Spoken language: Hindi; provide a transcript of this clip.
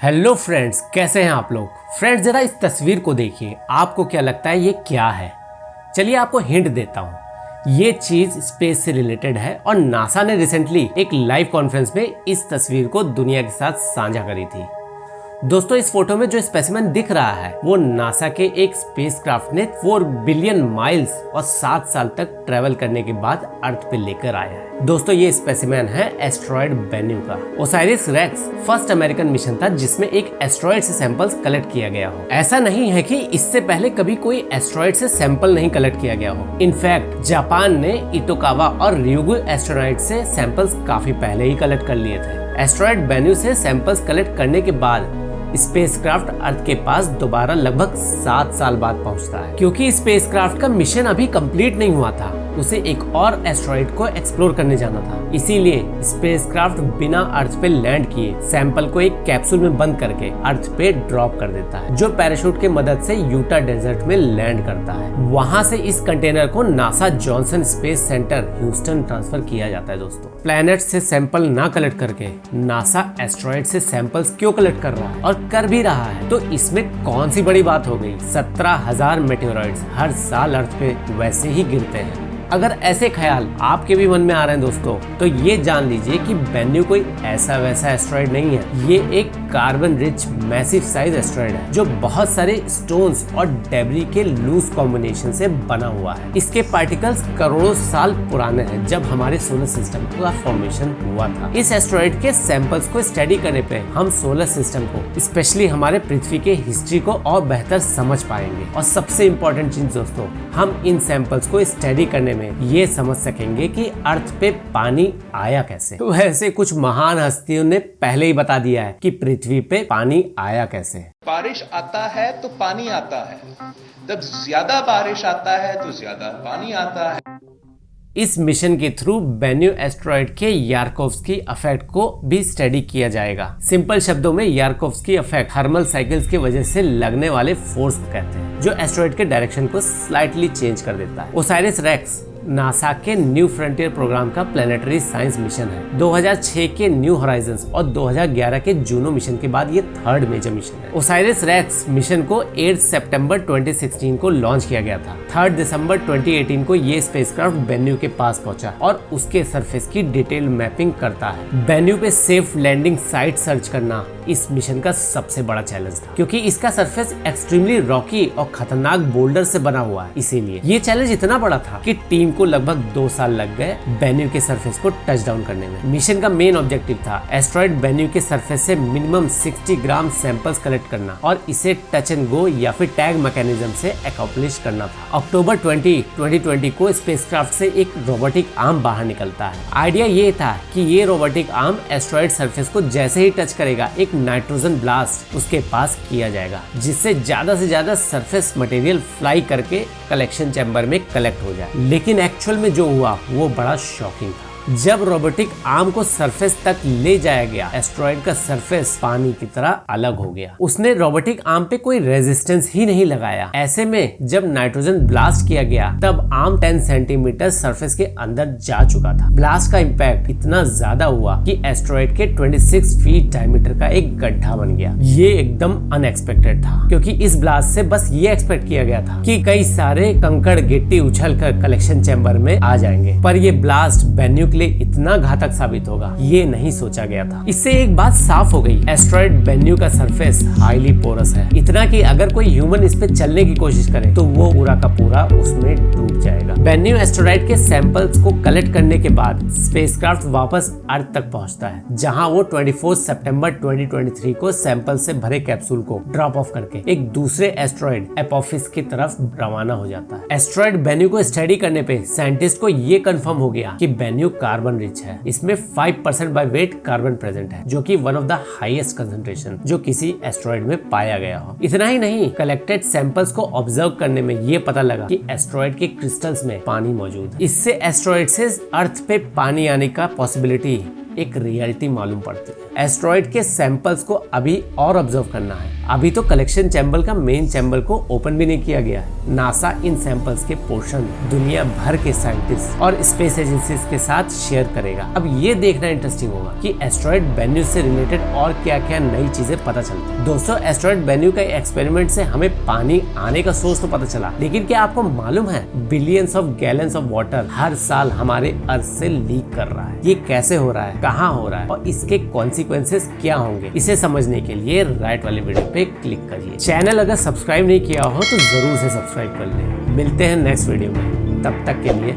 हेलो फ्रेंड्स, कैसे हैं आप लोग। फ्रेंड्स, जरा इस तस्वीर को देखिए, आपको क्या लगता है ये क्या है। चलिए आपको हिंट देता हूँ। ये चीज स्पेस से रिलेटेड है और नासा ने रिसेंटली एक लाइव कॉन्फ्रेंस में इस तस्वीर को दुनिया के साथ साझा करी थी। दोस्तों, इस फोटो में जो स्पेसिमेन दिख रहा है वो नासा के एक स्पेसक्राफ्ट ने 4 बिलियन माइल्स और 7 साल तक ट्रेवल करने के बाद अर्थ पे लेकर आया है। दोस्तों, ये स्पेसिमेन है एस्ट्रॉयड बेन्यू का। Osiris Rex first American mission था जिसमें एक एस्ट्रॉयड से सैंपल्स कलेक्ट किया गया हो। ऐसा नहीं है कि इससे पहले कभी कोई एस्ट्रॉयड से सैंपल नहीं कलेक्ट किया गया हो। इनफैक्ट जापान ने इटोकावा और ryugu एस्ट्रोनॉइड से सैंपल्स काफी पहले ही कलेक्ट कर लिए थे। एस्ट्रॉयड बेन्यू से सैंपल्स कलेक्ट करने के बाद स्पेसक्राफ्ट अर्थ के पास दोबारा लगभग 7 साल बाद पहुंचता है। क्योंकि स्पेसक्राफ्ट का मिशन अभी कंप्लीट नहीं हुआ था, उसे एक और एस्ट्रॉइड को एक्सप्लोर करने जाना था। इसीलिए स्पेसक्राफ्ट बिना अर्थ पे लैंड किए सैंपल को एक कैप्सूल में बंद करके अर्थ पे ड्रॉप कर देता है, जो पैराशूट की मदद से यूटा डेजर्ट में लैंड करता है। वहां से इस कंटेनर को NASA Johnson space centre Houston transfer किया जाता है। दोस्तों, प्लैनेट से सैंपल ना कलेक्ट करके नासा एस्ट्रॉइड से सैंपल्स क्यों कलेक्ट कर रहा है, और कर भी रहा है, तो इसमें कौन सी बड़ी बात हो गई। 17,000 मेटेओरॉइड्स हर साल अर्थ पे वैसे ही गिरते हैं। अगर ऐसे ख्याल आपके भी मन में आ रहे हैं दोस्तों, तो ये जान लीजिए कि बेन्यू कोई ऐसा वैसा एस्ट्रॉइड नहीं है। ये एक carbon rich massive size asteroid है जो बहुत सारे स्टोन्स और डेब्री के लूज कॉम्बिनेशन से बना हुआ है। इसके पार्टिकल्स करोड़ों साल पुराने हैं, जब हमारे सोलर सिस्टम का फॉर्मेशन हुआ था। इस एस्ट्रॉइड के सैंपल्स को स्टडी करने पे हम सोलर सिस्टम को, स्पेशली हमारे पृथ्वी के हिस्ट्री को और बेहतर समझ पाएंगे। और सबसे इम्पोर्टेंट चीज दोस्तों, हम इन सैंपल्स को स्टडी करने में ये समझ सकेंगे कि अर्थ पे पानी आया कैसे। तो ऐसे कुछ महान हस्तियों ने पहले ही बता दिया है कि पृथ्वी पे पानी आया कैसे। बारिश आता है तो पानी आता है, जब ज्यादा बारिश आता है तो ज्यादा पानी आता है। इस मिशन के थ्रू बेन्यू एस्ट्रॉइड के यारकोव्स्की इफेक्ट को भी स्टडी किया जाएगा। सिंपल शब्दों में यारकोव्स्की इफेक्ट थर्मल साइकिल्स की वजह से लगने वाले फोर्स को कहते हैं, जो एस्ट्रॉइड के डायरेक्शन को स्लाइटली चेंज कर देता है। ओसाइरिस रेक्स नासा के न्यू फ्रंटियर प्रोग्राम का प्लानिटरी साइंस मिशन है। 2006 के न्यू होराइजन्स और 2011 के जूनो मिशन के बाद ये 3rd मेजर मिशन है। ओसाइरिस रेक्स मिशन को 8 सितंबर 2016 को लॉन्च किया गया था। 3 दिसंबर 2018 को ये स्पेसक्राफ्ट बेन्यू के पास पहुंचा और उसके सरफेस की डिटेल मैपिंग करता है। बेन्यू पे सेफ लैंडिंग साइट सर्च करना इस मिशन का सबसे बड़ा चैलेंज था, क्योंकि इसका सरफेस एक्सट्रीमली रॉकी और खतरनाक बोल्डर से बना हुआ है। इसीलिए ये चैलेंज इतना बड़ा था कि टीम को लगभग 2 साल लग गए बेन्यू के सरफेस को टच डाउन करने में। मिशन का मेन ऑब्जेक्टिव था एस्ट्रॉइड बेन्यू के सरफेस से मिनिमम 60 ग्राम सैंपल्स कलेक्ट करना और इसे टच एंड गो या फिर टैग मैकेनिज्म से अकॉम्प्लिश करना था। अक्टूबर 2020 को स्पेसक्राफ्ट से एक रोबोटिक आर्म बाहर निकलता है। आइडिया ये था कि ये रोबोटिक आर्म एस्ट्रॉइड सरफेस को जैसे ही टच करेगा, एक नाइट्रोजन ब्लास्ट उसके पास किया जाएगा, जिससे ज्यादा से ज्यादा सरफेस मटेरियल फ्लाई करके कलेक्शन चैम्बर में कलेक्ट हो जाए। लेकिन एक्चुअल में जो हुआ वो बड़ा शॉकिंग था। जब रोबोटिक आर्म को सरफेस तक ले जाया गया, एस्ट्रॉइड का सरफेस पानी की तरह अलग हो गया। उसने रोबोटिक आर्म पे कोई रेजिस्टेंस ही नहीं लगाया। ऐसे में जब नाइट्रोजन ब्लास्ट किया गया, तब आर्म 10 सेंटीमीटर सरफेस के अंदर जा चुका था। ब्लास्ट का इम्पैक्ट इतना ज्यादा हुआ कि एस्ट्रॉइड के 26 फीट डायमीटर का एक गड्ढा बन गया। ये एकदम अनएक्सपेक्टेड था, क्योंकि इस ब्लास्ट से बस ये एक्सपेक्ट किया गया था कि कई सारे कंकड़ गिट्टी उछल कर कलेक्शन चैम्बर में आ जाएंगे, पर ये ब्लास्ट बेन्यू के लिए इतना घातक साबित होगा ये नहीं सोचा गया था। इससे एक बात साफ हो गई, एस्ट्रॉइड बेन्यू का सरफेस हाईली पोरस है, इतना कि अगर कोई ह्यूमन इस पे चलने की कोशिश करे तो वो पूरा का पूरा उसमें डूब जाएगा। बेन्यू एस्ट्रॉइड के सैंपल्स को कलेक्ट करने के बाद स्पेसक्राफ्ट वापस अर्थ तक पहुंचता है, जहां वो 24 सितंबर 2023 को सैंपल से भरे कैप्सूल को ड्रॉप ऑफ करके एक दूसरे एस्ट्रॉइड एपोफिस की तरफ रवाना हो जाता है। एस्ट्रॉइड बेन्यू को स्टडी करने पे साइंटिस्ट को ये कंफर्म हो गया कि बेन्यू कार्बन रिच है। इसमें 5% बाय वेट कार्बन प्रेजेंट है, जो कि one of the highest concentration जो किसी एस्ट्रॉइड में पाया गया हो। इतना ही नहीं, कलेक्टेड सैंपल्स को ऑब्जर्व करने में ये पता लगा कि एस्ट्रॉइड के क्रिस्टल्स में पानी मौजूद है। इससे एस्ट्रॉइड से अर्थ पे पानी आने का पॉसिबिलिटी एक रियलिटी मालूम पड़ती है। एस्ट्रॉइड के सैंपल्स को अभी और ऑब्जर्व करना है। अभी तो कलेक्शन चैम्बर का मेन चैम्बर को ओपन भी नहीं किया गया है। नासा इन सैंपल्स के पोर्शन दुनिया भर के साइंटिस्ट और स्पेस एजेंसीज के साथ शेयर करेगा। अब ये देखना इंटरेस्टिंग होगा कि एस्ट्रॉइड बेन्यू से रिलेटेड और क्या क्या नई चीजें पता चलती है। दोस्तों, एस्ट्रॉइड बेन्यू का एक्सपेरिमेंट से हमें पानी आने का सोर्स तो पता चला, लेकिन क्या आपको मालूम है billions of gallons of water हर साल हमारे अर्थ से लीक कर रहा है। ये कैसे हो रहा है, कहाँ हो रहा है और इसके कॉन्सिक्वेंसेस क्या होंगे, इसे समझने के लिए राइट वाले वीडियो पे क्लिक करिए। चैनल अगर सब्सक्राइब नहीं किया हो तो जरूर से सब्सक्राइब कर ले। मिलते हैं नेक्स्ट वीडियो में, तब तक के लिए